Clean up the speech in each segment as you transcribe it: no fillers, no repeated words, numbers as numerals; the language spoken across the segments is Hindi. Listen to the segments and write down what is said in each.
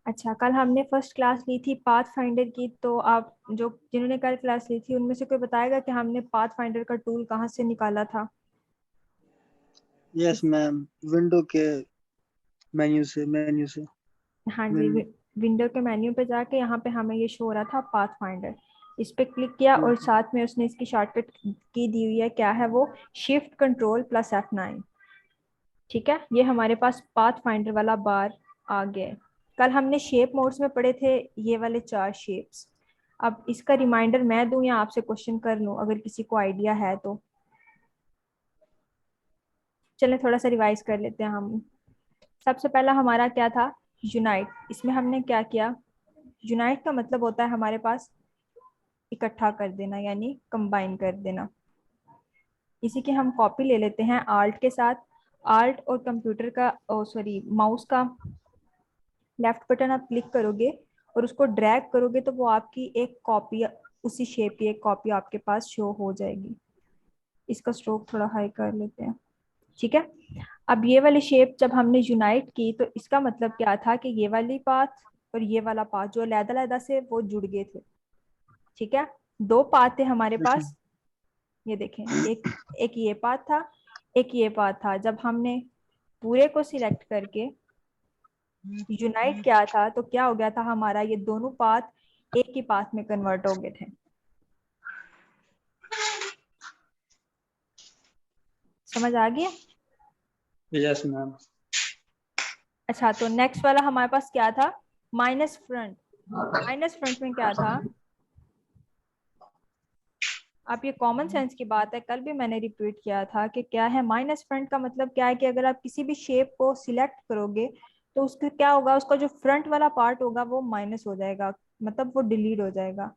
अच्छा, कल हमने फर्स्ट क्लास ली थी पाथ फाइंडर की, तो आप जो जिन्होंने कल क्लास ली थी उनमें से कोई बताएगा कि हमने पाथ फाइंडर का टूल कहाँ से निकाला था? यस इस मैम, विंडो के मेन्यू से हाँ जी, मेन्यू। विंडो के मेन्यू पे जाके यहाँ पे हमें ये शो हो रहा था पाथ फाइंडर। इस पे क्लिक किया और साथ में उसने इसकी शॉर्टकट की दी हुई है, क्या है वो? Shift control plus F9। ठीक है, ये हमारे पास पाथ फाइंडर वाला बार आ गया है। कल हमने शेप मोड्स में पढ़े थे ये वाले 4 शेप्स। अब इसका रिमाइंडर मैं दूं या आपसे क्वेश्चन कर लूं, अगर किसी को आइडिया है तो। चलें थोड़ा सा रिवाइज कर लेते हैं हम। सबसे पहला हमारा क्या था? यूनाइट। इसमें हमने क्या किया? यूनाइट का मतलब होता है हमारे पास इकट्ठा कर देना, यानी कंबाइन कर देना। इसी की हम कॉपी ले लेते हैं आल्ट के साथ। आल्ट और कंप्यूटर का सॉरी माउस का लेफ्ट बटन आप क्लिक करोगे और उसको ड्रैग करोगे तो वो आपकी एक कॉपी, उसी शेप की एक कॉपी आपके पास शो हो जाएगी। इसका स्ट्रोक थोड़ा हाई कर लेते हैं। ठीक है, अब ये वाली शेप जब हमने यूनाइट की तो इसका मतलब क्या था कि ये वाली पाथ और ये वाला पाथ जो अलग-अलग से वो जुड़ गए थे। ठीक है, 2 पाथ थे हमारे यस पास। ये देखें, एक एक ये पाथ था, एक ये पाथ था। जब हमने पूरे को सिलेक्ट करके यूनाइट क्या था तो क्या हो गया था, हमारा ये दोनों पाथ एक ही पाथ में कन्वर्ट हो गए थे। समझ आ गया? Yes ma'am. अच्छा, तो नेक्स्ट वाला हमारे पास क्या था? Minus front. माइनस फ्रंट में क्या था? आप ये कॉमन सेंस की बात है, कल भी मैंने रिपीट किया था कि क्या है माइनस फ्रंट का मतलब क्या है कि अगर आप किसी भी शेप को सिलेक्ट करोगे तो उसका क्या होगा, उसका जो फ्रंट वाला पार्ट होगा वो माइनस हो जाएगा, मतलब वो डिलीट हो जाएगा।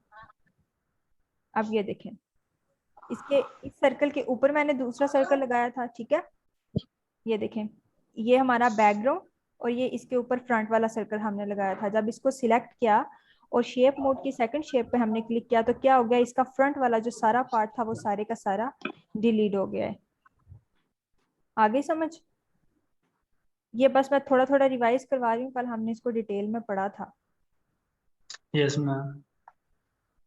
अब ये देखें, इसके इस सर्कल के ऊपर मैंने दूसरा सर्कल लगाया था। ठीक है, ये देखें, ये हमारा बैकग्राउंड और ये इसके ऊपर फ्रंट वाला सर्कल हमने लगाया था। जब इसको सिलेक्ट किया और शेप मोड की सेकंड शेप पे हमने क्लिक किया तो क्या हो गया, इसका फ्रंट वाला जो सारा पार्ट था वो सारे का सारा डिलीट हो गया है। आगे समझ? ये बस मैं थोड़ा थोड़ा रिवाइज करवा रही हूँ, कल हमने इसको डिटेल में पढ़ा था। Yes ma'am.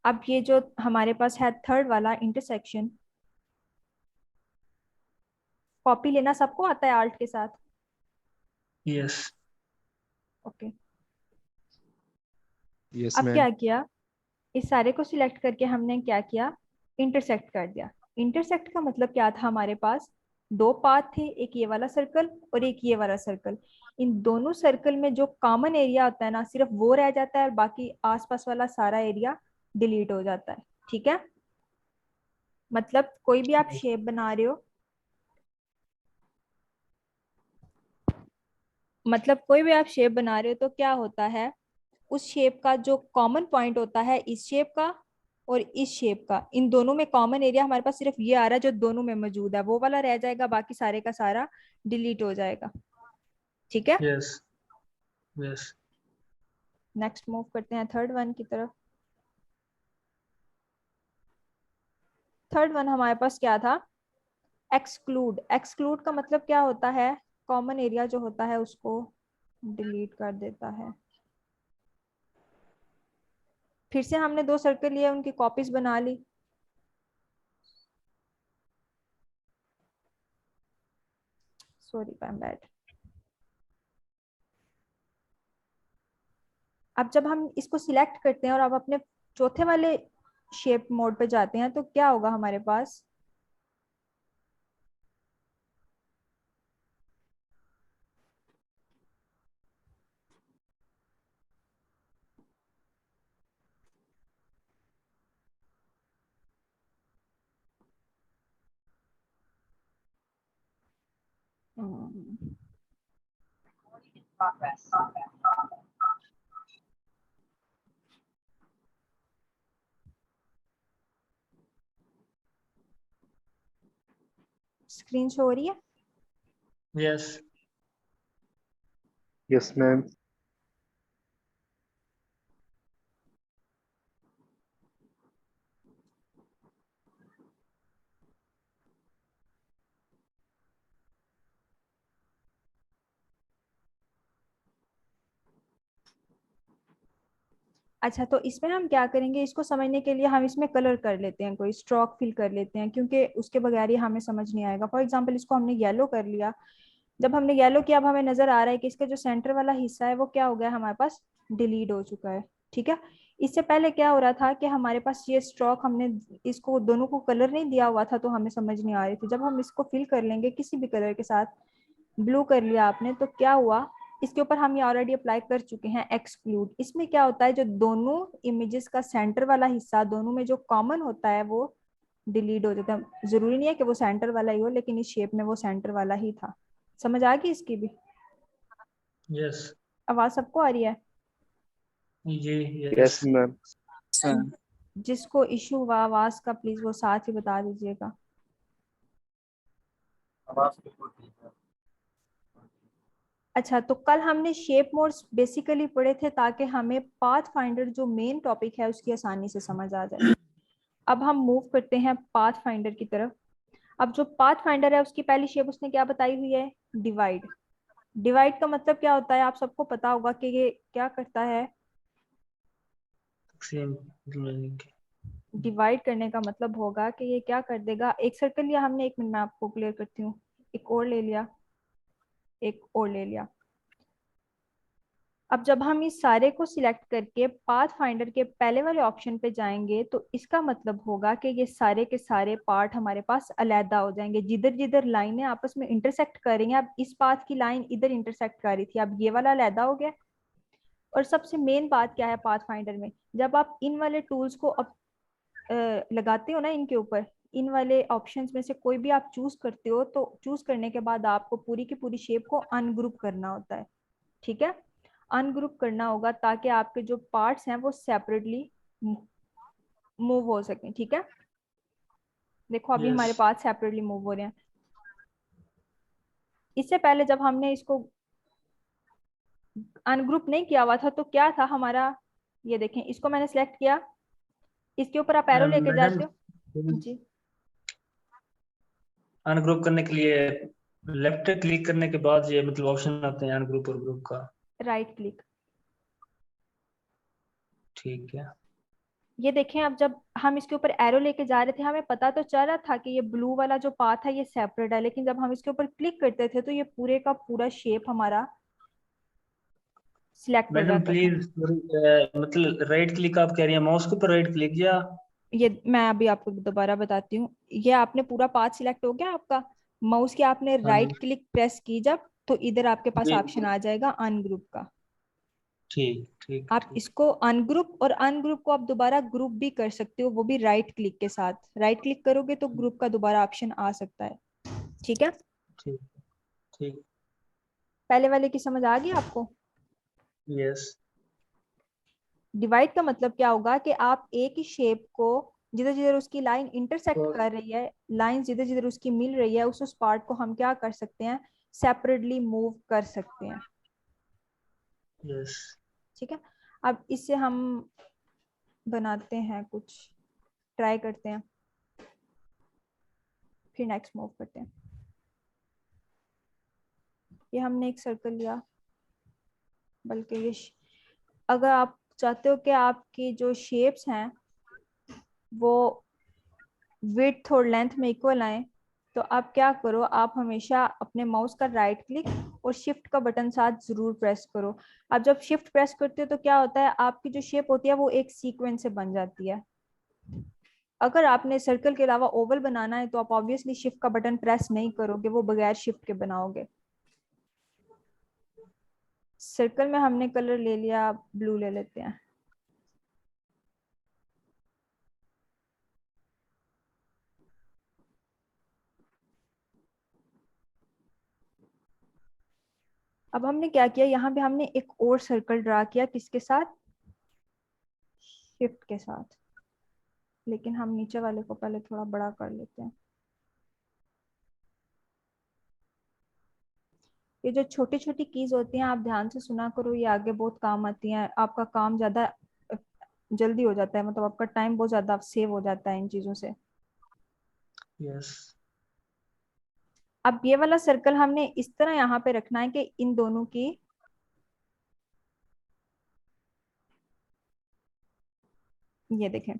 अब ये जो हमारे पास है थर्ड वाला इंटरसेक्शन, कॉपी लेना सबको आता है आल्ट के साथ? यस। ओके। यस अब मैम। क्या किया, इस सारे को सिलेक्ट करके हमने क्या किया, इंटरसेक्ट कर दिया। इंटरसेक्ट का मतलब क्या था, हमारे पास 2 पाथ थे, एक ये वाला सर्कल और एक ये वाला सर्कल। इन दोनों सर्कल में जो कॉमन एरिया होता है ना, सिर्फ वो रह जाता है और बाकी आसपास वाला सारा एरिया डिलीट हो जाता है। ठीक है, मतलब कोई भी आप शेप बना रहे हो, तो क्या होता है, उस शेप का जो कॉमन पॉइंट होता है इस शेप का और इस शेप का, इन दोनों में कॉमन एरिया हमारे पास सिर्फ ये आ रहा है जो दोनों में मौजूद है, वो वाला रह जाएगा, बाकी सारे का सारा डिलीट हो जाएगा। ठीक है, यस। यस। नेक्स्ट मूव करते हैं थर्ड वन की तरफ। थर्ड वन हमारे पास क्या था? एक्सक्लूड। एक्सक्लूड का मतलब क्या होता है, कॉमन एरिया जो होता है उसको डिलीट कर देता है। फिर से हमने 2 सर्कल लिए, उनकी कॉपीज बना ली। Sorry, I am bad. अब जब हम इसको सिलेक्ट करते हैं और अब अपने चौथे वाले शेप मोड पे जाते हैं तो क्या होगा हमारे पास? स्क्रीन शो हो रही है? यस। Yes ma'am. अच्छा, तो इसमें हम क्या करेंगे, इसको समझने के लिए हम इसमें कलर कर लेते हैं, कोई स्ट्रोक फिल कर लेते हैं, क्योंकि उसके बगैर ये हमें समझ नहीं आएगा। फॉर एग्जांपल इसको हमने येलो कर लिया। जब हमने येलो किया, अब हमें नजर आ रहा है कि इसका जो सेंटर वाला हिस्सा है वो क्या हो गया, हमारे पास डिलीट हो चुका है। ठीक है। इससे पहले क्या हो रहा था कि हमारे पास ये स्ट्रोक, हमने इसको दोनों को कलर नहीं दिया हुआ था तो हमें समझ नहीं आ रही थी। जब हम इसको फिल कर लेंगे किसी भी कलर के साथ, ब्लू कर लिया आपने, तो क्या हुआ, इसके ऊपर हम ये ऑलरेडी अप्लाई कर चुके हैं एक्सक्लूड। इसमें क्या होता है, जो दोनों इमेजेस का सेंटर वाला हिस्सा दोनों में जो कॉमन होता है वो डिलीट हो जाता है। जरूरी नहीं है कि वो सेंटर वाला ही हो, लेकिन इस शेप में वो सेंटर वाला ही था। समझ आ गई इसकी भी? यस। आवाज सबको आ रही है? जी। Yes yes. मैम। जिसको इशू हुआ आवाज का, प्लीज वो साथ ही बता दीजिएगा। आवाज बिल्कुल ठीक है। अच्छा, तो कल हमने शेप मोड्स बेसिकली पढ़े थे ताकि हमें पाथ फाइंडर जो मेन टॉपिक है उसकी आसानी से समझ आ जाए। अब हम मूव करते हैं पाथ फाइंडर की तरफ। अब जो पाथ फाइंडर है उसकी पहली शेप उसने क्या बताई हुई है, डिवाइड। डिवाइड का मतलब क्या होता है, आप सबको पता होगा कि ये क्या करता है। तकसीम। डिवाइड करने का मतलब होगा कि ये क्या कर देगा, एक सर्कल लिया हमने, एक मिनट में आपको क्लियर करती हूँ। एक और ले लिया, एक और ले लिया। अब जब हम इस सारे को सिलेक्ट करके पाथ फाइंडर के पहले वाले ऑप्शन पे जाएंगे तो इसका मतलब होगा कि ये सारे के सारे पार्ट हमारे पास अलहदा हो जाएंगे। जिधर जिधर लाइनें आपस में इंटरसेक्ट करेंगे, अब इस पाथ की लाइन इधर इंटरसेक्ट कर रही थी, अब ये वाला अलहदा हो गया। और सबसे मेन बात क्या है पाथ फाइंडर में, जब आप इन वाले टूल्स को अब लगाते हो ना इनके ऊपर, इन वाले ऑप्शंस में से कोई भी आप चूज करते हो, तो चूज करने के बाद आपको पूरी की पूरी शेप को अनग्रुप करना होता है। ठीक है। अनग्रुप करना होगा ताकि आपके जो पार्ट्स हैं वो सेपरेटली मूव हो सकें। ठीक है। देखो अभी यस। हमारे पार्ट सेपरेटली मूव हो रहे हैं। इससे पहले जब हमने इसको अनग्रुप नहीं किया हुआ था तो क्या था हमारा, ये देखें, इसको मैंने सिलेक्ट किया, इसके ऊपर आप एरो लेके मैडम, जाते हो। जी। अनग्रुप करने के लिए लेफ्ट क्लिक करने के बाद ये मतलब ऑप्शन आते हैं अनग्रुप और ग्रुप का। Right click. ठीक है। ये देखें, अब जब हम इसके ऊपर एरो लेके जा रहे थे हमें पता तो चल रहा था कि ये ब्लू वाला जो पाथ है ये सेपरेट है, लेकिन जब हम इसके ऊपर क्लिक करते थे तो ये पूरे का पूरा शेप हमारा सिलेक्ट हो मैडम जाता था। प्लीज, मतलब राइट क्लिक आप कह रही हैं माउस के ऊपर राइट क्लिक या? ये मैं अभी आपको दोबारा बताती हूँ। ये आपने पूरा पाथ सिलेक्ट हो गया आपका, माउस की आपने हाँ जी। राइट क्लिक प्रेस की जब, तो इधर आपके पास जी। ऑप्शन आ जाएगा अनग्रुप का। ठीक ठीक आप ठीक। इसको अनग्रुप, और अनग्रुप को आप दोबारा ग्रुप भी कर सकते हो, वो भी राइट क्लिक के साथ। राइट क्लिक करोगे तो ग्रुप का दोबारा ऑप्शन आ सकता है। ठीक है। ठीक ठीक। पहले वाले की समझ आ गई आपको? यस। डिवाइड का मतलब क्या होगा कि आप एक ही शेप को, जिधर जिधर उसकी लाइन इंटरसेक्ट तो कर रही है, लाइन जिधर जिधर उसकी मिल रही है, उस पार्ट को हम क्या कर सकते हैं, सेपरेटली मूव कर सकते हैं। यस। ठीक है। अब इससे हम बनाते हैं कुछ, ट्राई करते हैं, फिर नेक्स्ट मूव करते हैं। ये हमने एक सर्कल लिया, बल्कि ये अगर आप चाहते हो कि आपकी जो शेप्स हैं वो विड्थ और लेंथ में इक्वल आए, तो आप क्या करो, आप हमेशा अपने माउस का राइट क्लिक और शिफ्ट का बटन साथ जरूर प्रेस करो। अब जब शिफ्ट प्रेस करते हो तो क्या होता है, आपकी जो शेप होती है वो एक सीक्वेंस से बन जाती है। अगर आपने सर्कल के अलावा ओवल बनाना है तो आप ऑब्वियसली शिफ्ट का बटन प्रेस नहीं करोगे, वो बगैर शिफ्ट के बनाओगे। सर्कल में हमने कलर ले लिया, ब्लू ले लेते हैं। अब हमने क्या किया, यहाँ पे हमने एक और सर्कल ड्रा किया, किसके साथ, शिफ्ट के साथ। लेकिन हम नीचे वाले को पहले थोड़ा बड़ा कर लेते हैं। ये जो छोटी छोटी कीज होती हैं आप ध्यान से सुना करो, ये आगे बहुत काम आती हैं, आपका काम ज्यादा जल्दी हो जाता है, मतलब आपका टाइम बहुत ज्यादा सेव हो जाता है इन चीजों से। यस। अब ये वाला सर्कल हमने इस तरह यहाँ पे रखना है कि इन दोनों की ये देखें,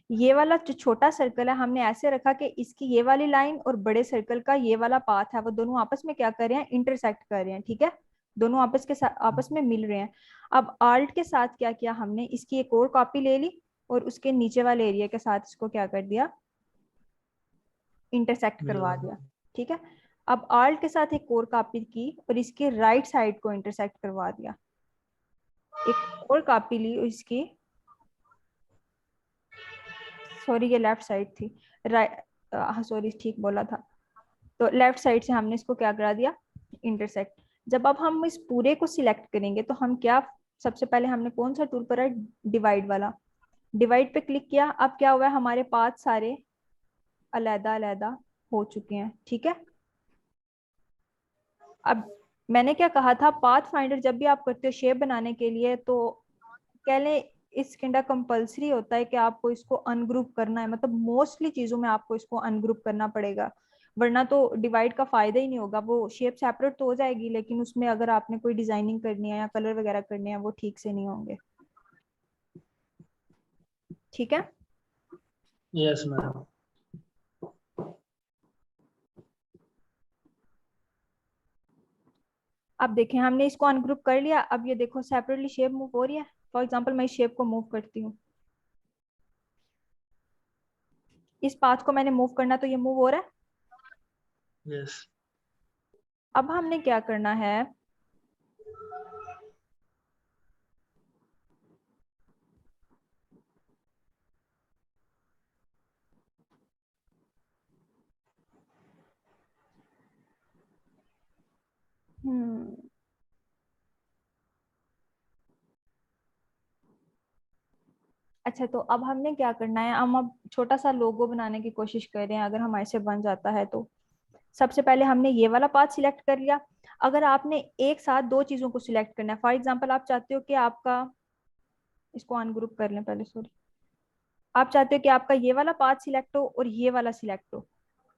ये वाला जो छोटा सर्कल है हमने ऐसे रखा कि इसकी ये वाली लाइन और बड़े सर्कल का ये वाला पाथ है वो दोनों आपस में क्या कर रहे हैं, इंटरसेक्ट कर रहे हैं, ठीक है, दोनों आपस में मिल रहे हैं। अब आल्ट के साथ क्या किया हमने, इसकी एक और कॉपी ले ली और उसके नीचे वाले एरिया के साथ इसको क्या कर दिया, इंटरसेक्ट मिला करवा दिया, ठीक है। अब आल्ट के साथ एक और कॉपी की और इसकी राइट साइड को इंटरसेक्ट करवा दिया, एक और कॉपी ली इसकी, सॉरी ये लेफ्ट साइड थी, राइट, सॉरी ठीक बोला था, तो लेफ्ट साइड से हमने इसको क्या करा दिया, इंटरसेक्ट। जब अब हम इस पूरे को सिलेक्ट करेंगे तो हम क्या, सबसे पहले हमने कौन सा टूल पर है, डिवाइड वाला, डिवाइड पे क्लिक किया। अब क्या हुआ है, हमारे पाथ सारे अलैदा अलैदा हो चुके हैं, ठीक है। अब मैंने क्या कहा था, पाथ फाइंडर जब भी आप करते हो शेप बनाने के लिए तो कह लें इस किंडा कंपलसरी होता है कि आपको इसको अनग्रुप करना है, मतलब मोस्टली चीजों में आपको इसको अनग्रुप करना पड़ेगा, वरना तो डिवाइड का फायदा ही नहीं होगा। वो शेप सेपरेट तो हो जाएगी लेकिन उसमें अगर आपने कोई डिजाइनिंग करनी है या कलर वगैरह करने हैं वो ठीक से नहीं होंगे, ठीक है। Yes madam. अब देखें हमने इसको अनग्रुप कर लिया, अब ये देखो सेपरेटली शेप मूव हो रही है। फॉर एग्जांपल मैं इस शेप को मूव करती हूँ, इस पाथ को मैंने मूव करना तो ये मूव हो रहा है। यस। अब हमने क्या करना है, हम्म, अच्छा तो अब हमने क्या करना है, हम अब छोटा सा लोगो बनाने की कोशिश कर रहे हैं, अगर हमारे से बन जाता है तो। सबसे पहले हमने ये वाला पाथ सिलेक्ट कर लिया। अगर आपने एक साथ दो चीजों को सिलेक्ट करना है, फॉर एग्जांपल आप चाहते हो कि आपका, इसको अनग्रुप कर लें पहले, सॉरी, आप चाहते हो कि आपका ये वाला पाथ सिलेक्ट हो और ये वाला सिलेक्ट हो।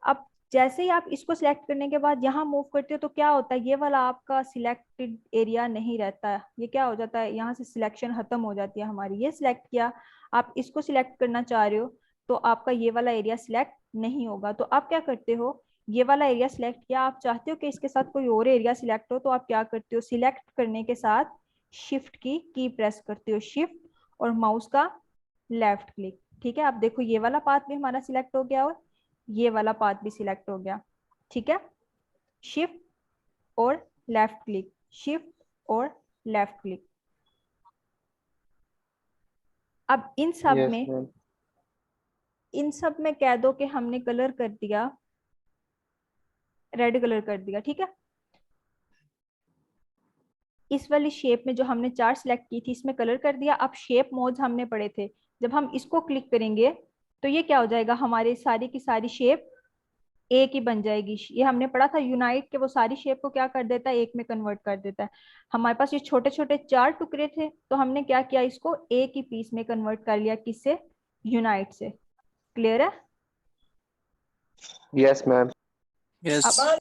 अब जैसे ही आप इसको सिलेक्ट करने के बाद यहाँ मूव करते हो तो क्या होता है, ये वाला आपका सिलेक्टेड एरिया नहीं रहता है, ये क्या हो जाता है, यहाँ से सिलेक्शन खत्म हो जाती है हमारी। ये सिलेक्ट किया, आप इसको सिलेक्ट करना चाह रहे हो तो आपका ये वाला एरिया सिलेक्ट नहीं होगा। तो आप क्या करते हो, ये वाला एरिया सिलेक्ट किया, आप चाहते हो कि इसके साथ कोई और एरिया सिलेक्ट हो तो आप क्या करते हो, सिलेक्ट करने के साथ शिफ्ट की प्रेस करते हो, शिफ्ट और माउस का लेफ्ट क्लिक, ठीक है। अब देखो ये वाला पाथ भी हमारा सिलेक्ट हो गया और ये वाला पाथ भी सिलेक्ट हो गया, ठीक है। शिफ्ट और लेफ्ट क्लिक, शिफ्ट और लेफ्ट क्लिक। अब यस मैम। इन सब में कह दो कि हमने कलर कर दिया, रेड कलर कर दिया, ठीक है। इस वाली शेप में जो हमने चार सिलेक्ट की थी इसमें कलर कर दिया। अब शेप मोड्स हमने पढ़े थे, जब हम इसको क्लिक करेंगे तो ये क्या हो जाएगा, हमारे सारी की सारी शेप एक ही बन जाएगी। ये हमने पढ़ा था यूनाइट के, वो सारी शेप को क्या कर देता है, एक में कन्वर्ट कर देता है। हमारे पास ये छोटे छोटे चार टुकड़े थे तो हमने क्या किया, इसको एक ही पीस में कन्वर्ट कर लिया, किससे, यूनाइट से। क्लियर है। Yes ma'am. अब यस।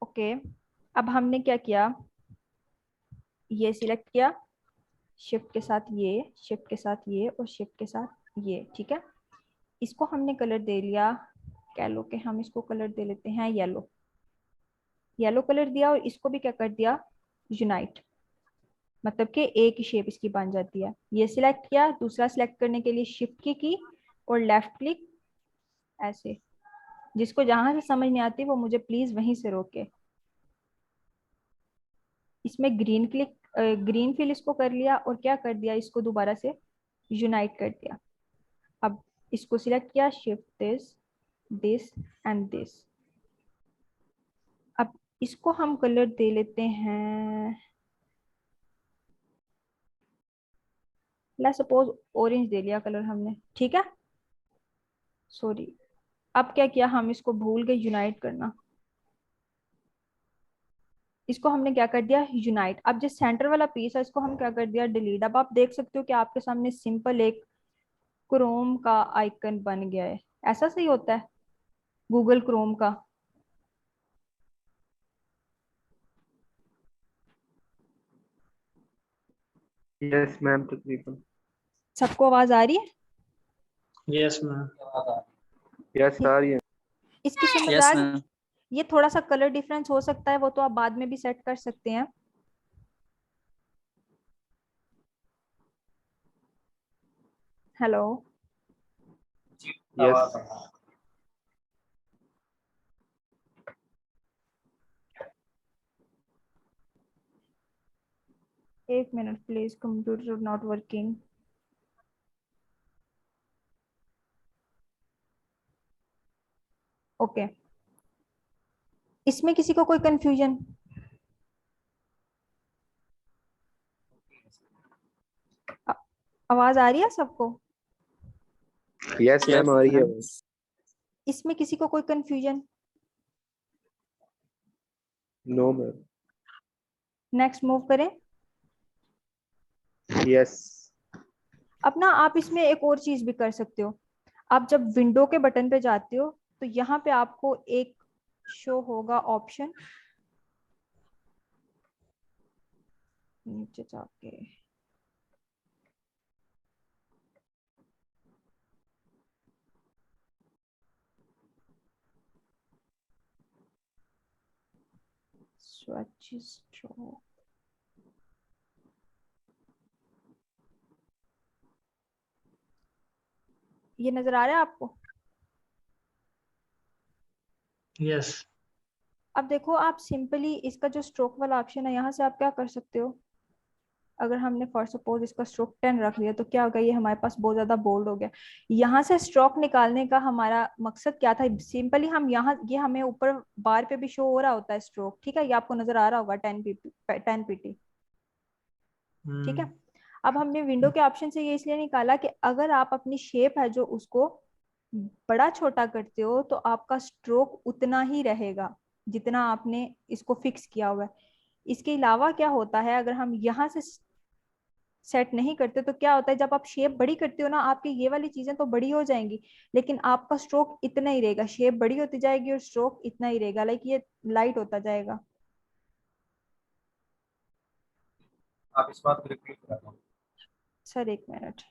ओके, अब हमने क्या किया, ये सिलेक्ट किया, शिफ्ट के साथ ये, शिफ्ट के साथ ये और शिफ्ट के साथ ये, ठीक है। इसको हमने कलर दे लिया, कह लो कि हम इसको कलर दे लेते हैं येलो, येलो कलर दिया और इसको भी क्या कर दिया, यूनाइट, मतलब कि एक ही शेप इसकी बन जाती है। ये सिलेक्ट किया, दूसरा सिलेक्ट करने के लिए शिफ्ट की और लेफ्ट क्लिक, ऐसे। जिसको जहां से समझ नहीं आती वो मुझे प्लीज वहीं से रोके। इसमें ग्रीन क्लिक, ग्रीन फिल इसको कर लिया और क्या कर दिया, इसको दोबारा से यूनाइट कर दिया। अब इसको सिलेक्ट किया, शिफ्ट दिस एंड दिस। अब इसको हम कलर दे लेते हैं, लेट्स सपोज ऑरेंज दे लिया कलर हमने, ठीक है, सॉरी। अब क्या किया, हम इसको भूल गए यूनाइट करना, इसको हमने क्या कर दिया, यूनाइट। अब जिस सेंटर वाला पीस है इसको हम क्या कर दिया, डिलीट। अब आप देख सकते हो कि आपके सामने सिंपल एक क्रोम का आइकन बन गया है। ऐसा सही होता है गूगल क्रोम का। यस मैम तकरीबन। सबको आवाज आ रही है? Yes ma'am. यस आ रही है। इसकी समझ आ यस गई? मैम। ये थोड़ा सा कलर डिफरेंस हो सकता है, वो तो आप बाद में भी सेट कर सकते हैं। हेलो। यस। एक minute please, computer not working. Okay, इसमें किसी को कोई कंफ्यूजन? आवाज आ रही है सबको? यस मैम आ रही है। इसमें किसी को कोई confusion? No ma'am. Next move करें। यस। अब ना आप इसमें एक और चीज भी कर सकते हो। आप जब विंडो के बटन पे जाते हो तो यहाँ पे आपको एक शो होगा ऑप्शन, नीचे जाके स्वच्छ स्ट्रोक। ये नजर आ रहा है आपको? यस। अब देखो, आप सिंपली इसका जो स्ट्रोक वाला ऑप्शन है, यहाँ से आप क्या कर सकते हो। अगर हमने फॉर सपोज इसका स्ट्रोक 10 रख लिया तो क्या होगा, ये हमारे पास बहुत ज्यादा बोल्ड हो गया। यहाँ से स्ट्रोक निकालने का हमारा मकसद क्या था, सिंपली हम यहाँ, ये हमें ऊपर बार पे भी शो हो रहा होता है स्ट्रोक, ठीक है, ये आपको नजर आ रहा होगा 10 pt। ठीक है। अब हमने विंडो के ऑप्शन से ये इसलिए निकाला कि अगर आप अपनी शेप है जो उसको बड़ा छोटा करते हो तो आपका स्ट्रोक उतना ही रहेगा जितना आपने इसको फिक्स किया हुआ है। इसके अलावा क्या होता है, अगर हम यहाँ से सेट नहीं करते तो क्या होता है, जब आप शेप बड़ी करते हो ना, आपकी ये वाली चीजें तो बड़ी हो जाएंगी, लेकिन आपका स्ट्रोक इतना ही रहेगा। शेप बड़ी होती जाएगी और स्ट्रोक इतना ही रहेगा, लाइक ये लाइट होता जाएगा। आप इस बात को रिपीट कर दो। सर एक मिनट,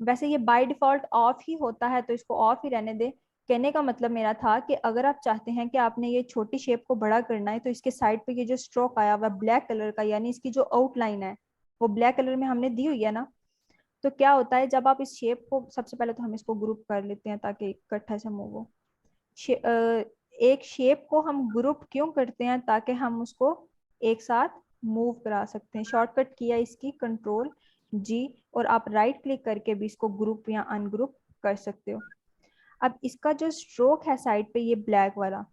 वैसे ये बाय डिफॉल्ट ऑफ ही होता है तो इसको ऑफ ही रहने दे। कहने का मतलब मेरा था कि अगर आप चाहते हैं कि आपने ये छोटी शेप को बड़ा करना है तो इसके साइड पे ये जो स्ट्रोक आया हुआ ब्लैक कलर का, यानी इसकी जो आउटलाइन है वो ब्लैक कलर में हमने दी हुई है ना, तो क्या होता है जब आप इस शेप को, सबसे पहले तो हम इसको ग्रुप कर लेते हैं ताकि इकट्ठा से मूव हो। एक शेप को हम ग्रुप क्यों करते हैं, ताकि हम उसको एक साथ मूव करा सकते हैं। शॉर्टकट किया इसकी Ctrl+G, और आप राइट क्लिक करके भी इसको ग्रुप या अनग्रुप कर सकते हो। अब इसका जो स्ट्रोक है साइड पे ये ब्लैक वाला,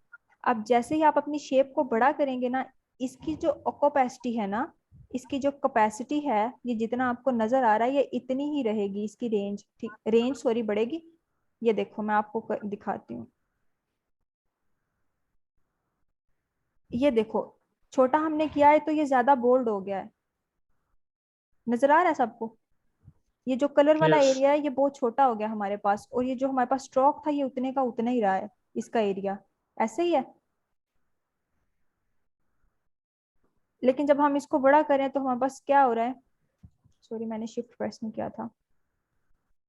अब जैसे ही आप अपनी शेप को बड़ा करेंगे ना, इसकी जो ओकोपेसिटी है ना, इसकी जो कैपेसिटी है, ये जितना आपको नजर आ रहा है ये इतनी ही रहेगी, इसकी रेंज, ठीक, रेंज सॉरी, बढ़ेगी। ये देखो मैं आपको दिखाती हूँ। ये देखो, छोटा हमने किया है तो ये ज्यादा बोल्ड हो गया है, नजर आ रहा है सबको? ये जो कलर वाला यस। एरिया है ये बहुत छोटा हो गया हमारे पास, और ये जो हमारे पास स्ट्रोक था ये उतने का उतना ही रहा है, इसका एरिया ऐसे ही है। लेकिन जब हम इसको बड़ा करें तो हमारे पास क्या हो रहा है, सॉरी मैंने शिफ्ट प्रेस नहीं किया था,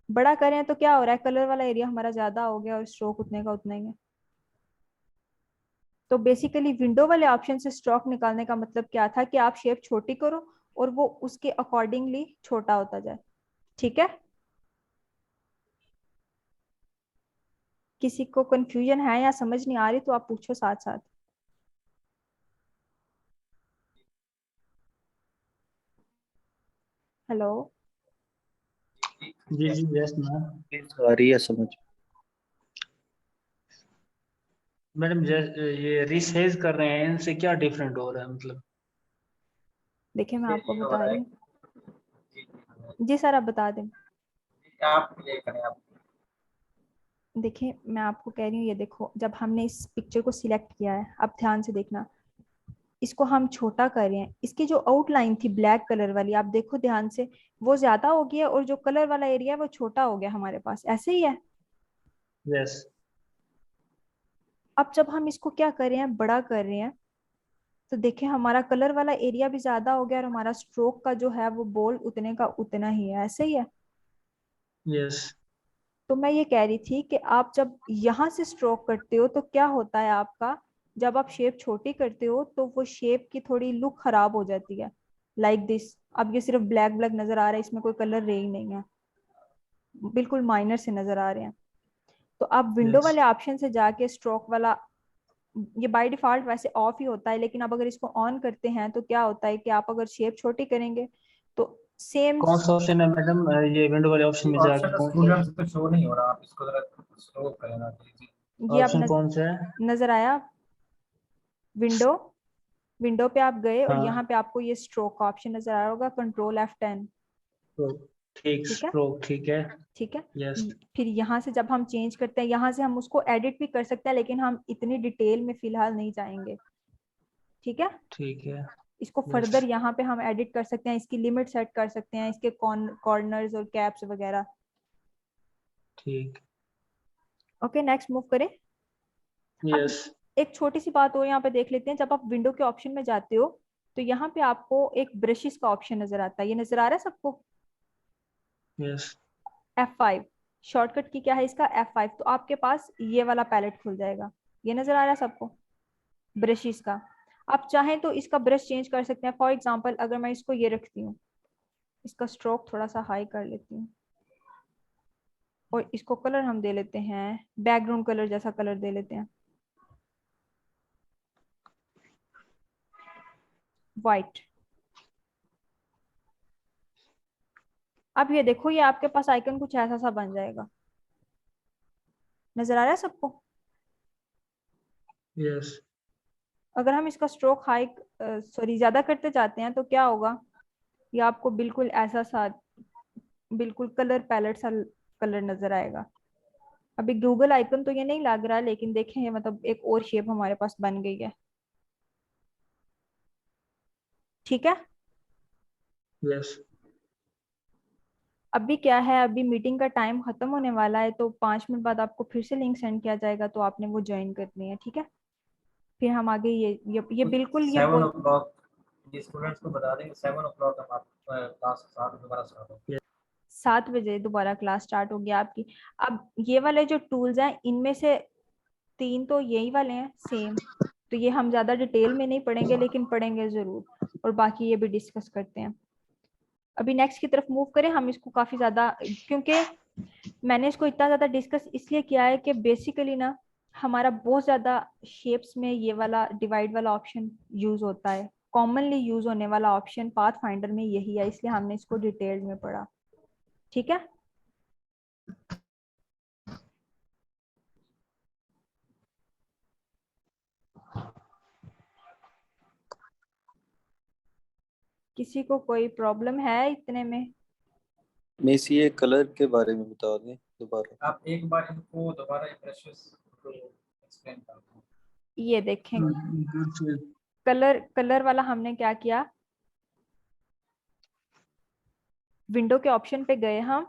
बड़ा करें तो क्या हो रहा है, कलर वाला एरिया हमारा ज्यादा हो गया और स्ट्रोक उतने का उतना ही है। तो बेसिकली विंडो वाले ऑप्शन से स्ट्रोक निकालने का मतलब क्या था कि आप शेप छोटी करो और वो उसके अकॉर्डिंगली छोटा होता जाए। ठीक है, किसी को कंफ्यूजन है या समझ नहीं आ रही तो आप पूछो साथ साथ। हेलो। जी जी यस मैम। आ रही है समझ। मैडम ये रिसाइज कर रहे हैं, इनसे क्या डिफरेंट हो रहा है मतलब? देखिए मैं आपको ये हो बता रहा रही है। हूँ। जी, जी सर आप बता दें। आप प्ले करें आप। देखिए मैं आपको कह रही हूँ, ये देखो जब हमने इस पिक्चर को सिलेक्ट किया है, अब ध्यान से देखना, इसको हम छोटा कर रहे हैं, इसकी जो आउटलाइन थी ब्लैक कलर वाली, आप देखो ध्यान से, वो ज्यादा हो गई है और जो कलर वाला एरिया है वो छोटा हो गया हमारे पास, ऐसे ही है। यस। अब जब हम इसको क्या कर रहे हैं, बड़ा कर रहे हैं, तो देखें हमारा कलर वाला एरिया भी ज्यादा हो गया और हमारा स्ट्रोक का जो है वो बोल्ड उतने का उतना ही है, ऐसे ही है। यस। तो मैं ये कह रही थी कि आप जब यहाँ से स्ट्रोक करते हो तो क्या होता है आपका, जब आप शेप छोटी करते हो तो वो शेप की थोड़ी लुक खराब हो जाती है, लाइक दिस। अब ये सिर्फ ब्लैक ब्लैक नजर आ रहा है, इसमें कोई कलर रे ही नहीं है, बिल्कुल माइनर से नजर आ रहे हैं। तो आप विंडो यस। वाले ऑप्शन से जाके स्ट्रोक वाला, ये बाय डिफॉल्ट वैसे ऑफ ही होता है, लेकिन अब अगर इसको ऑन करते हैं तो क्या होता है कि आप अगर शेप छोटी करेंगे तो सेम, कौन सा ऑप्शन है मैडम, ये विंडो वाले ऑप्शन में ऑप्शन जाके तो कौन सा स्टूडेंट्स पे शो नहीं हो रहा, आप इसको जरा स्लो करें ना जी। ये अब ऑप्शन कौन सा है? नजर आया? विंडो, विंडो पे आप गए और यहाँ हाँ पे आपको ये स्ट्रोक का ऑप्शन नजर आ रहा होगा, कंट्रोल F10। तो ठीक, ठीक है, स्ट्रोक ठीक है। ठीक है। यस। फिर यहाँ से जब हम चेंज करते हैं, यहाँ से हम उसको एडिट भी कर सकते हैं, लेकिन हम इतनी डिटेल में फिलहाल नहीं जाएंगे, ठीक है। ठीक है। इसको यस। फर्दर यहाँ पे हम एडिट कर सकते हैं, इसकी लिमिट सेट कर सकते हैं, इसके कॉर्नर्स और कैप्स वगैरह। ठीक। ओके, नेक्स्ट मूव करें। अब यस। एक छोटी सी बात और यहाँ पे देख लेते हैं, जब आप विंडो के ऑप्शन में जाते हो तो यहाँ पे आपको एक ब्रशेस का ऑप्शन नजर आता है, ये नजर आ रहा है सबको? यस। F5 शॉर्टकट की क्या है इसका, F5। तो आपके पास ये वाला पैलेट खुल जाएगा, ये नजर आ रहा है सबको, ब्रशेस का। आप चाहें तो इसका ब्रश चेंज कर सकते हैं। फॉर एग्जांपल अगर मैं इसको ये रखती हूँ, इसका स्ट्रोक थोड़ा सा हाई कर लेती हूँ और इसको कलर हम दे लेते हैं, बैकग्राउंड कलर जैसा कलर दे लेते हैं, वाइट। अब ये देखो, ये आपके पास आइकन कुछ ऐसा सा बन जाएगा, नजर आ रहा है सबको? यस। अगर हम इसका स्ट्रोक हाई, सॉरी, ज्यादा करते जाते हैं तो क्या होगा, ये आपको बिल्कुल ऐसा सा, बिल्कुल कलर पैलेट सा कलर नजर आएगा। अभी गूगल आइकन तो ये नहीं लग रहा, लेकिन देखें ये मतलब एक और शेप हमारे पास बन गई है, ठीक है। यस। अभी क्या है, अभी मीटिंग का टाइम खत्म होने वाला है, तो 5 मिनट बाद आपको फिर से लिंक सेंड किया जाएगा, तो आपने वो ज्वाइन करनी है, ठीक है। फिर हम आगे ये बिल्कुल ये 7 बोल, o'clock ये स्टूडेंट्स को बता देंगे 7 o'clock हम आप क्लास स्टार्ट दोबारा स्टार्ट होगी। 7 बजे दोबारा क्लास स्टार्ट होगी आपकी। अब ये वाले जो टूल्स हैं इनमें से 3 तो यही वाले हैं सेम, तो ये हम ज्यादा डिटेल में नहीं पढ़ेंगे, लेकिन पढ़ेंगे जरूर, और बाकी ये भी डिस्कस करते हैं। अभी नेक्स्ट की तरफ मूव करें, हम इसको काफी ज्यादा, क्योंकि मैंने इसको इतना ज्यादा डिस्कस इसलिए किया है कि बेसिकली ना हमारा बहुत ज्यादा शेप्स में ये वाला डिवाइड वाला ऑप्शन यूज होता है, कॉमनली यूज होने वाला ऑप्शन पाथ फाइंडर में यही है, इसलिए हमने इसको डिटेल में पढ़ा, ठीक है। किसी को कोई प्रॉब्लम है इतने में? मिस ये कलर के बारे में बता दें दोबारा। आप एक बार इनको दोबारा ब्रशेस को एक्सप्लेन कर दो। ये देखें, कलर वाला हमने क्या किया, विंडो के ऑप्शन पे गए हम,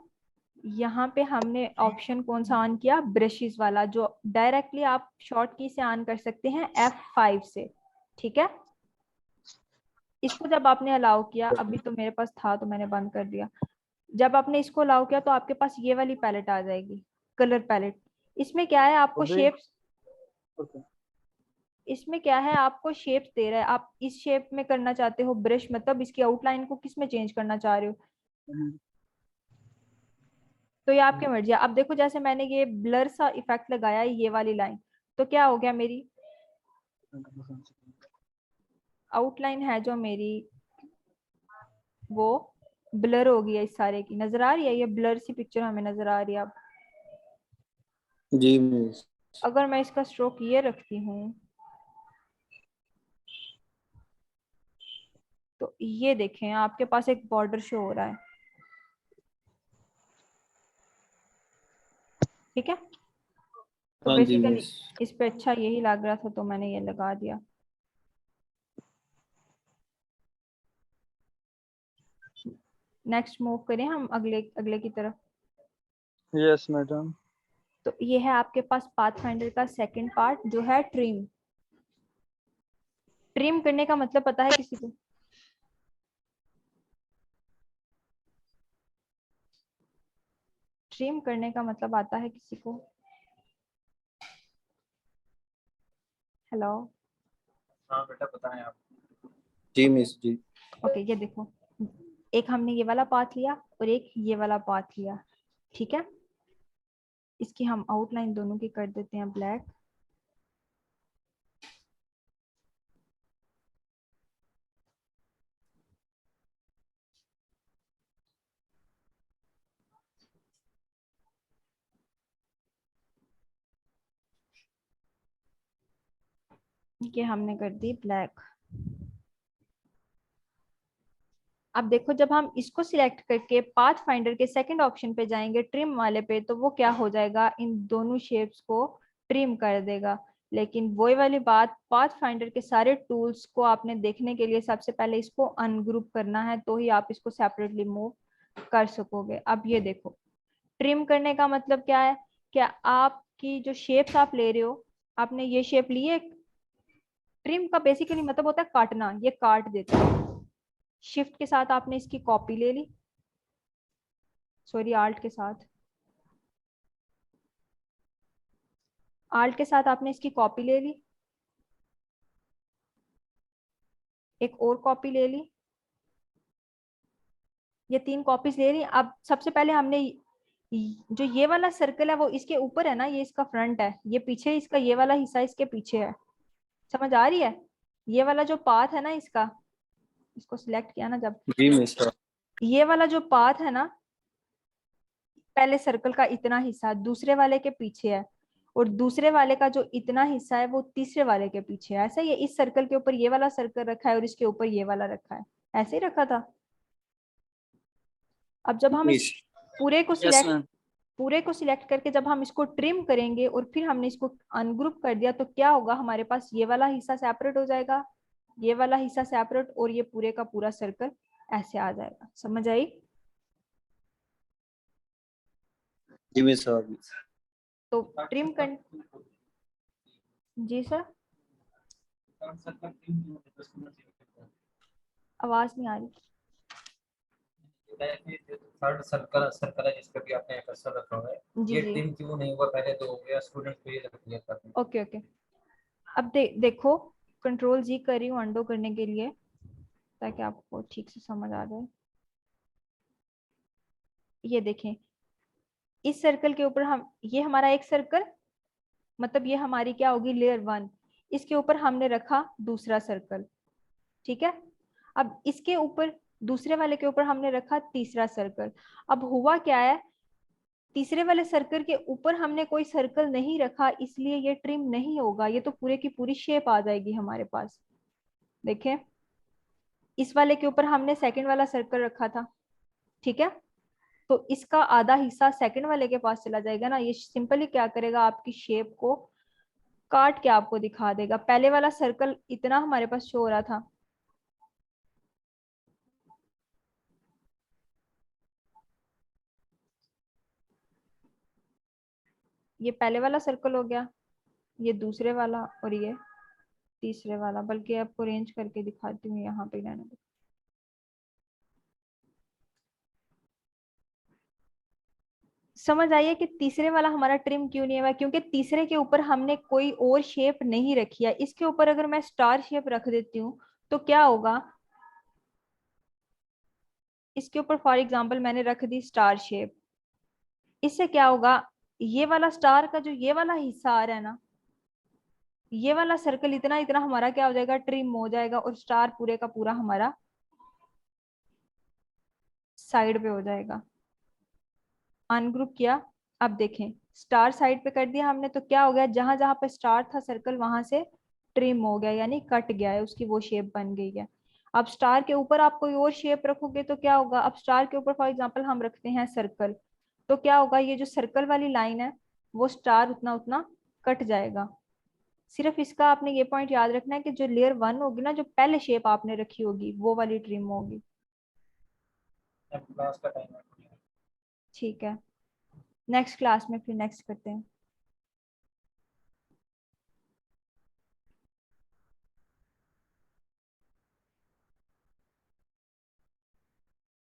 यहाँ पे हमने ऑप्शन कौन सा ऑन किया, ब्रशेस वाला, जो डायरेक्टली आप शॉर्ट की से ऑन कर सकते हैं F5 से, ठीक है। इसको जब आपने अलाउ किया, अभी तो मेरे पास था तो मैंने बंद कर दिया, जब आपने इसको अलाउ किया तो आपके पास ये वाली पैलेट आ जाएगी, कलर पैलेट। इसमें क्या है, आपको शेप्स, इसमें क्या है, आपको शेप्स दे रहा है, आप इस शेप में करना चाहते हो ब्रश, मतलब इसकी आउटलाइन को किस में चेंज करना चाह रहे हो, तो ये आपकी मर्जी है। अब देखो जैसे मैंने ये ब्लर सा इफेक्ट लगाया है ये वाली लाइन, तो क्या हो गया, मेरी आउटलाइन है जो मेरी वो ब्लर हो गई है, इस सारे की नजर आ रही है, ये ब्लर सी पिक्चर हमें नजर आ रही है। अब जी मिस। अगर मैं इसका स्ट्रोक ये रखती हूँ तो ये देखें आपके पास एक बॉर्डर शो हो रहा है, ठीक है। तो हाँ जी बेसिकली मिस। इस पे अच्छा यही लग रहा था तो मैंने ये लगा दिया। नेक्स्ट मूव करें हम अगले अगले की तरफ। Yes madam. तो ये है आपके पास पाथ फाइंडर का सेकंड पार्ट जो है ट्रिम। ट्रिम करने का मतलब पता है किसी को? ट्रिम करने का मतलब आता है किसी को? हेलो। हाँ बेटा बताएं आप। जी मिस जी। ओके, ये देखो, एक हमने ये वाला पाथ लिया और एक ये वाला पाथ लिया, ठीक है। इसकी हम आउटलाइन दोनों की कर देते हैं ब्लैक। ये हमने कर दी ब्लैक। अब देखो, जब हम इसको सिलेक्ट करके पाथ फाइंडर के सेकंड ऑप्शन पे जाएंगे ट्रिम वाले पे, तो वो क्या हो जाएगा, इन दोनों शेप्स को ट्रिम कर देगा। लेकिन वही वाली बात, पाथ फाइंडर के सारे टूल्स को आपने देखने के लिए सबसे पहले इसको अनग्रुप करना है, तो ही आप इसको सेपरेटली मूव कर सकोगे। अब ये देखो, ट्रिम करने का मतलब क्या है, क्या आपकी जो शेप्स आप ले रहे हो, आपने ये शेप ली है, ट्रिम का बेसिकली मतलब होता है काटना, ये काट देता है। शिफ्ट के साथ आपने इसकी कॉपी ले ली, सॉरी आल्ट के साथ, आल्ट के साथ आपने इसकी कॉपी ले ली, एक और कॉपी ले ली, ये 3 कॉपीज ले ली। अब सबसे पहले हमने जो ये वाला सर्कल है वो इसके ऊपर है ना, ये इसका फ्रंट है, ये पीछे, इसका ये वाला हिस्सा इसके पीछे है, समझ आ रही है? ये वाला जो पाथ है ना इसका, इसको सिलेक्ट किया ना जब, जी मिस। ये वाला जो पाथ है ना, पहले सर्कल का इतना हिस्सा दूसरे वाले के पीछे है, और दूसरे वाले का जो इतना हिस्सा है वो तीसरे वाले के पीछे है। ऐसा ही है, इस सर्कल के ऊपर ये वाला सर्कल रखा है और इसके ऊपर ये वाला रखा है, ऐसे ही रखा था। अब जब हम इस मिस। पूरे को यस सिलेक्ट मैम। पूरे को सिलेक्ट करके जब हम इसको ट्रिम करेंगे और फिर हमने इसको अनग्रुप कर दिया, तो क्या होगा, हमारे पास ये वाला हिस्सा सेपरेट हो जाएगा, ये वाला हिस्सा सेपरेट, और ये पूरे का पूरा सर्कल ऐसे आ जाएगा। समझ आई? जी मिस। तो ट्रिम कर, जी सर, आवाज नहीं आ रही। थर्ड सर्कल सर्कल है जिस पे भी आपने कर्सर रखा हुआ है, जी ये जी, ट्रिम क्यों नहीं हुआ, पहले तो हो गया, स्टूडेंट को ये रख दिया करते ओके ओके। अब देखो, कंट्रोल जी कर रही हूँ अंडो करने के लिए, ताकि आपको ठीक से समझ आ जाए। ये देखें, इस सर्कल के ऊपर हम, ये हमारा एक सर्कल, मतलब ये हमारी क्या होगी, लेयर 1, इसके ऊपर हमने रखा दूसरा सर्कल, ठीक है। अब इसके ऊपर, दूसरे वाले के ऊपर हमने रखा तीसरा सर्कल। अब हुआ क्या है, तीसरे वाले सर्कल के ऊपर हमने कोई सर्कल नहीं रखा, इसलिए ये ट्रिम नहीं होगा, ये तो पूरे की पूरी शेप आ जाएगी हमारे पास। देखें, इस वाले के ऊपर हमने सेकंड वाला सर्कल रखा था, ठीक है, तो इसका आधा हिस्सा सेकंड वाले के पास चला जाएगा ना, ये सिंपली क्या करेगा, आपकी शेप को काट के आपको दिखा देगा। पहले वाला सर्कल इतना हमारे पास शो हो रहा था, ये पहले वाला सर्कल हो गया, ये दूसरे वाला, और ये तीसरे वाला। बल्कि आपको रेंज करके दिखाती हूँ, यहाँ पे रहने दो। समझ आइए कि तीसरे वाला हमारा ट्रिम क्यों नहीं हुआ, क्योंकि तीसरे के ऊपर हमने कोई और शेप नहीं रखी है। इसके ऊपर अगर मैं स्टार शेप रख देती हूँ तो क्या होगा, इसके ऊपर फॉर एग्जांपल मैंने रख दी स्टार शेप, इससे क्या होगा, ये वाला स्टार का जो ये वाला हिस्सा आ रहा है ना, ये वाला सर्कल इतना इतना हमारा क्या हो जाएगा, ट्रिम हो जाएगा, और स्टार पूरे का पूरा हमारा साइड पे हो जाएगा। अनग्रुप किया, अब देखें, स्टार साइड पे कर दिया हमने, तो क्या हो गया, जहां जहां पे स्टार था सर्कल वहां से ट्रिम हो गया, यानी कट गया है, उसकी वो शेप बन गई है। अब स्टार के ऊपर आप कोई और शेप रखोगे तो क्या होगा, अब स्टार के ऊपर फॉर एग्जांपल हम रखते हैं सर्कल, तो क्या होगा, ये जो सर्कल वाली लाइन है वो स्टार उतना उतना कट जाएगा। सिर्फ इसका आपने ये पॉइंट याद रखना है कि जो लेयर 1 होगी ना, जो पहले शेप आपने रखी होगी वो वाली ट्रिम होगी। हैं। क्लास का टाइम है। ठीक है, नेक्स्ट क्लास में फिर नेक्स्ट करते हैं।